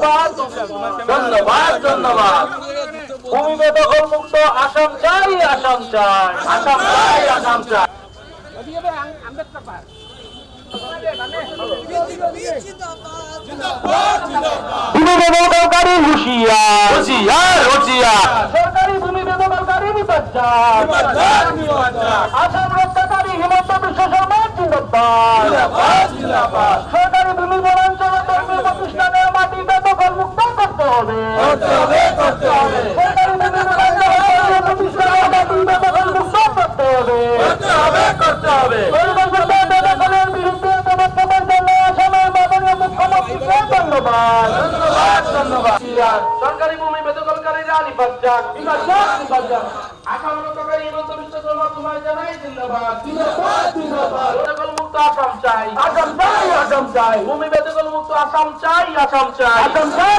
ধন্যবাদ ধন্যবাদ ধন্যবাদ। ভূমি বেদখল মুক্ত আসাম চাই, আসাম চাই, আসাম চাই, আসাম চাই। ভূমি বেদখলকারী হুঁশিয়ার, হুঁশিয়ার, হুঁশিয়ার। সরকারি ভূমি বেদখলকারী নিপাজ্জাত, আসাম রক্ষাকারী হিমন্ত বিশ্ব শর্মা জিন্দাবাদ। সরকারি ভূমি বনাঞ্চল ধর্মীয় প্রতিষ্ঠানের মাটি বেদখল মুক্ত করতে হবে। সরকারি ভূমি বনাঞ্চল ধর্মীয় প্রতিষ্ঠানের মাটি বেদখল মুক্ত করতে হবে। বেদখলের বিরুদ্ধে পদক্ষেপের জন্য আসামের মাননীয় মুখ্যমন্ত্রীকে ধন্যবাদ ধন্যবাদ। সরকারি ভূমি বেদখলকারীরা নিপাজ্জাত, নিপাজ্জাত, নিপাজ্জাত। আসাম রক্ষাকারী হিমন্ত বিশ্ব শর্মা তোমায় জানাই জিন্দাবাদ, জিন্দাবাদ, জিন্দাবাদ। বেদখল মুক্ত আসাম চাই, আসাম চাই, আসাম চাই। ভূমি বেদখল মুক্ত আসাম চাই, আসাম চাই, আসাম চাই,